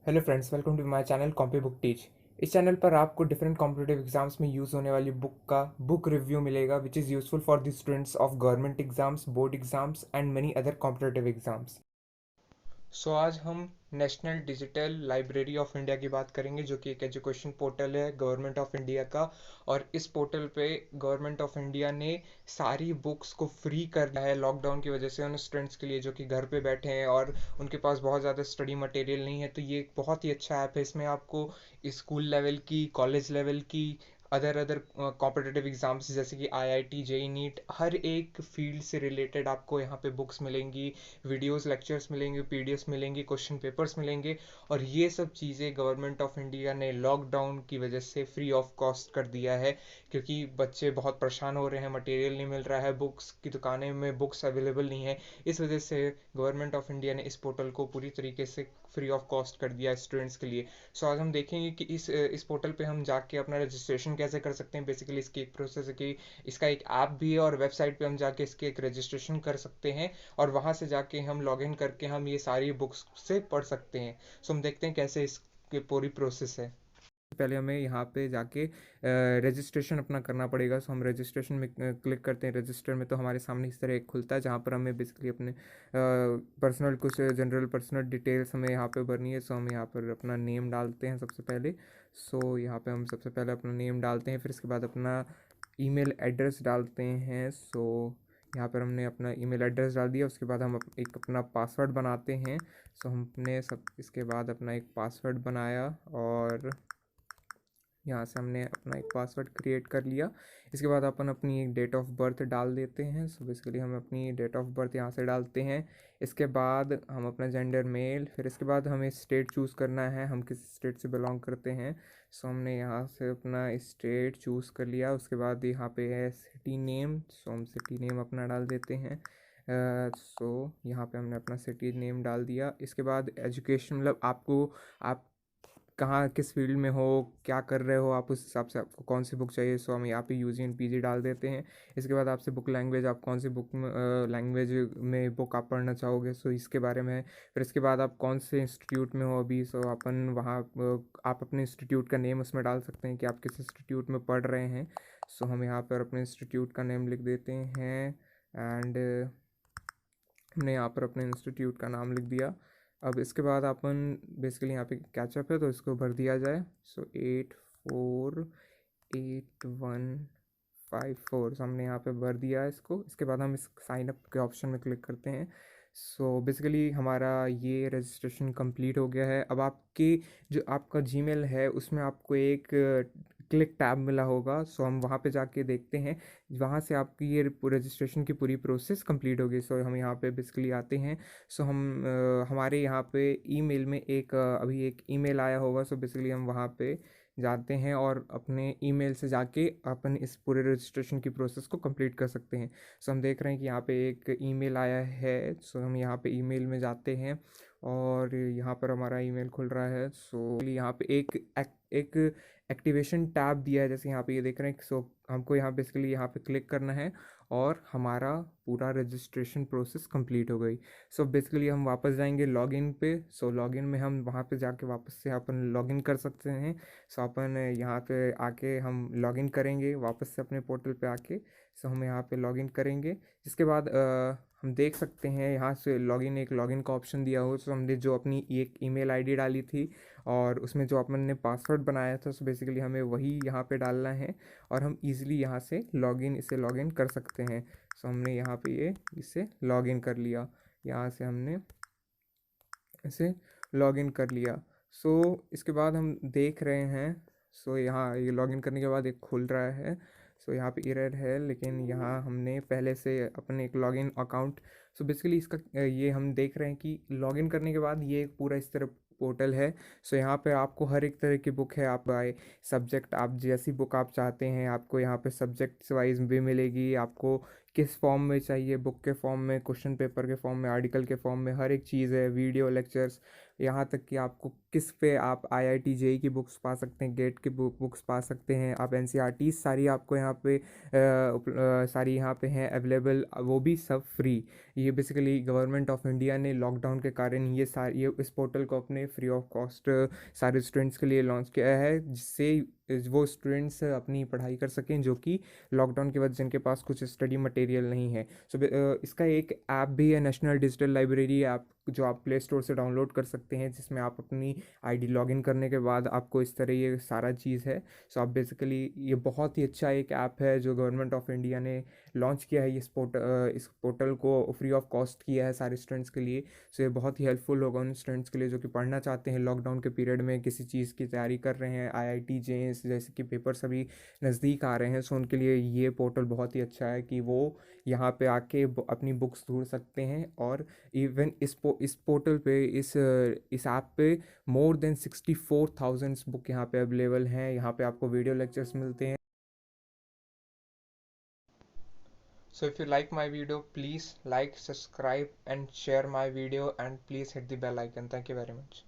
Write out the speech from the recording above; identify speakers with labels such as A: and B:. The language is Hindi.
A: Hello friends, welcome to my channel Compi Book Teach. इस चैनल पर आपको डिफरेंट कॉम्पिटेटिव एग्जाम्स में यूज़ होने वाली बुक का बुक रिव्यू मिलेगा which is useful for the students of government exams, board exams and many other competitive exams. So आज हम national digital library of India की बात करेंगे, जो कि एक एजुकेशन पोर्टल है गवर्नमेंट ऑफ इंडिया का। और इस पोर्टल पे गवर्नमेंट ऑफ इंडिया ने सारी बुक्स को फ्री कर दिया है लॉकडाउन की वजह से उन स्टूडेंट्स के लिए जो कि घर पे बैठे हैं और उनके पास बहुत ज़्यादा स्टडी मटेरियल नहीं है। तो ये एक बहुत ही अच्छा ऐप है। इसमें आपको स्कूल लेवल की, कॉलेज लेवल की, अदर अदर कॉम्पिटेटिव एग्जाम्स जैसे कि आईआईटी, जेई नीट, हर एक फील्ड से रिलेटेड आपको यहाँ पे बुक्स मिलेंगी, वीडियोस, लेक्चर्स मिलेंगे, पीडीएफ्स मिलेंगी, क्वेश्चन पेपर्स मिलेंगे। और ये सब चीज़ें गवर्नमेंट ऑफ इंडिया ने लॉकडाउन की वजह से फ्री ऑफ कॉस्ट कर दिया है, क्योंकि बच्चे बहुत परेशान हो रहे हैं, मटेरियल नहीं मिल रहा है, बुक्स की दुकानें में बुक्स अवेलेबल नहीं है। इस वजह से गवर्नमेंट ऑफ इंडिया ने इस पोर्टल को पूरी तरीके से फ्री ऑफ कॉस्ट कर दिया है स्टूडेंट्स के लिए। सो आज हम देखेंगे कि इस पोर्टल पे हम जाके अपना रजिस्ट्रेशन कैसे कर सकते हैं। बेसिकली इसकी एक प्रोसेस है कि इसका एक ऐप भी है और वेबसाइट पे हम जाके इसके एक रजिस्ट्रेशन कर सकते हैं और वहाँ से जाके हम लॉगिन करके हम ये सारी बुक्स से पढ़ सकते हैं। सो हम देखते हैं कैसे इसकी पूरी प्रोसेस है। पहले हमें यहाँ पे जाके रजिस्ट्रेशन अपना करना पड़ेगा। सो हम रजिस्ट्रेशन में क्लिक करते हैं। रजिस्टर में तो हमारे सामने इस तरह एक खुलता है जहाँ पर हमें बेसिकली अपने पर्सनल कुछ जनरल पर्सनल डिटेल्स हमें यहाँ पे भरनी है। सो हम यहाँ पर अपना नेम डालते हैं सबसे पहले। सो यहाँ पे हम सबसे पहले अपना नेम डालते हैं, फिर इसके बाद अपना ईमेल एड्रेस डालते हैं। सो यहाँ पर हमने अपना ईमेल एड्रेस डाल दिया। उसके बाद हम एक अपना पासवर्ड बनाते हैं। सो हमने सब इसके बाद अपना एक पासवर्ड बनाया और यहाँ से हमने अपना एक पासवर्ड क्रिएट कर लिया। इसके बाद अपन अपनी एक डेट ऑफ बर्थ डाल देते हैं। सो बेसिकली हम अपनी डेट ऑफ बर्थ यहाँ से डालते हैं। इसके बाद हम अपना जेंडर मेल, फिर इसके बाद हमें स्टेट चूज़ करना है, हम किस स्टेट से बिलोंग करते हैं। सो हमने यहाँ से अपना स्टेट चूज़ कर लिया। उसके बाद यहाँ पे है सिटी नेम। सो हम सिटी नेम अपना डाल देते हैं। सो यहाँ पे हमने अपना सिटी नेम डाल दिया। इसके बाद एजुकेशन, मतलब आप कहाँ किस फील्ड में हो, क्या कर रहे हो, आप उस हिसाब से आपको कौन सी बुक चाहिए। सो हम यहाँ पे यूजी एंड पीजी डाल देते हैं। इसके बाद आपसे बुक लैंग्वेज, आप कौन सी बुक में लैंग्वेज में बुक आप पढ़ना चाहोगे, सो इसके बारे में। फिर इसके बाद आप कौन से इंस्टीट्यूट में हो अभी। सो अपन वहाँ आप अपने इंस्टीट्यूट का नेम उसमें डाल सकते हैं कि आप किस इंस्टीट्यूट में पढ़ रहे हैं। सो हम यहाँ पर अपने इंस्टीट्यूट का नेम लिख देते हैं एंड हमने यहाँ पर अपने इंस्टीट्यूट का नाम लिख दिया। अब इसके बाद अपन बेसिकली यहाँ पे कैचअप है तो इसको भर दिया जाए। सो 848154 हमने यहाँ पे भर दिया है इसको। इसके बाद हम इस साइन अप के ऑप्शन में क्लिक करते हैं। सो बेसिकली हमारा ये रजिस्ट्रेशन कंप्लीट हो गया है। अब आपके जो आपका जीमेल है उसमें आपको एक क्लिक टैब मिला होगा। सो हम वहाँ पे जाके देखते हैं, वहाँ से आपकी ये रजिस्ट्रेशन की पूरी प्रोसेस कंप्लीट होगी। सो हम यहाँ पे बेसिकली आते हैं। सो हम हमारे यहाँ पे ईमेल में एक अभी एक ईमेल आया होगा। सो बेसिकली हम वहाँ पे जाते हैं और अपने ईमेल से जाके अपन इस पूरे रजिस्ट्रेशन की प्रोसेस को कंप्लीट कर सकते हैं। सो हम देख रहे हैं कि यहाँ पे एक ईमेल आया है। सो हम यहाँ पे ईमेल में जाते हैं और यहाँ पर हमारा ईमेल खुल रहा है। सो यहाँ पे एक एक्टिवेशन टैब दिया है, जैसे यहाँ पे ये देख रहे हैं। सो हमको यहाँ बेसिकली यहाँ पे क्लिक करना है और हमारा पूरा रजिस्ट्रेशन प्रोसेस कंप्लीट हो गई। सो बेसिकली हम वापस जाएंगे लॉगिन पे। सो लॉगिन में हम वहाँ पे जाके वापस से अपन लॉगिन कर सकते हैं। सो अपन यहाँ पे आके हम लॉगिन करेंगे वापस से अपने पोर्टल पे आके। सो हम यहाँ पे लॉगिन करेंगे। जिसके बाद हम देख सकते हैं यहाँ से लॉगिन, एक लॉगिन का ऑप्शन दिया हो। सो हमने जो अपनी एक ईमेल आईडी डाली थी और उसमें जो अपन ने पासवर्ड बनाया था, सो बेसिकली हमें वही यहाँ पे डालना है और हम इजीली यहाँ से इसे लॉगिन कर सकते हैं। सो हमने यहाँ पे इसे लॉगिन कर लिया, यहाँ से हमने इसे लॉगिन कर लिया। सो इसके बाद हम देख रहे हैं। सो यहाँ ये लॉगिन करने के बाद एक खुल रहा है। सो यहाँ पे एरर है, लेकिन यहाँ हमने पहले से अपने एक लॉगिन अकाउंट। सो बेसिकली इसका ये हम देख रहे हैं कि लॉगिन करने के बाद ये एक पूरा इस तरह पोर्टल है। सो यहाँ पे आपको हर एक तरह की बुक है। आप बाय सब्जेक्ट, आप जैसी बुक आप चाहते हैं आपको यहाँ पे सब्जेक्ट्स वाइज भी मिलेगी। आपको किस फॉर्म में चाहिए, बुक के फॉर्म में, क्वेश्चन पेपर के फॉर्म में, आर्टिकल के फॉर्म में, हर एक चीज़ है। वीडियो लेक्चर्स यहाँ तक कि आपको किस पे आप IIT JEE की बुक्स पा सकते हैं, गेट की बुक्स पा सकते हैं आप, NCERT सारी आपको यहाँ पे सारी यहाँ पे हैं अवेलेबल, वो भी सब फ्री। ये बेसिकली गवर्नमेंट ऑफ इंडिया ने लॉकडाउन के कारण ये इस पोर्टल को अपने फ्री ऑफ कॉस्ट सारे स्टूडेंट्स के लिए लॉन्च किया है, जिससे वो स्टूडेंट्स अपनी पढ़ाई कर सकें जो कि लॉकडाउन के वजह जिनके पास कुछ स्टडी मटेरियल नहीं है। सो इसका एक ऐप भी है, नेशनल डिजिटल लाइब्रेरी ऐप, जो आप प्ले स्टोर से डाउनलोड कर सकते हैं, जिसमें आप अपनी आईडी लॉगिन करने के बाद आपको इस तरह ये सारा चीज़ है। सो आप बेसिकली ये बहुत ही अच्छा एक ऐप है जो गवर्नमेंट ऑफ इंडिया ने लॉन्च किया है, इस पोर्टल को फ्री ऑफ कॉस्ट किया है सारे स्टूडेंट्स के लिए। सो ये बहुत ही हेल्पफुल होगा उन स्टूडेंट्स के लिए जो कि पढ़ना चाहते हैं, लॉकडाउन के पीरियड में किसी चीज़ की तैयारी कर रहे हैं, IIT JEE जैसे कि पेपर सभी नज़दीक आ रहे हैं। सो उनके लिए ये पोर्टल बहुत ही अच्छा है कि वो यहाँ पे आके अपनी बुक्स ढूंढ सकते हैं। और इवन इस पोर्टल पे इस ऐप पे मोर देन 64,000 बुक यहाँ पे अवेलेबल हैं। यहाँ पे आपको वीडियो लेक्चर्स मिलते हैं। So if you like my video, please like, subscribe and share my video, and please hit the bell icon. Thank you very much.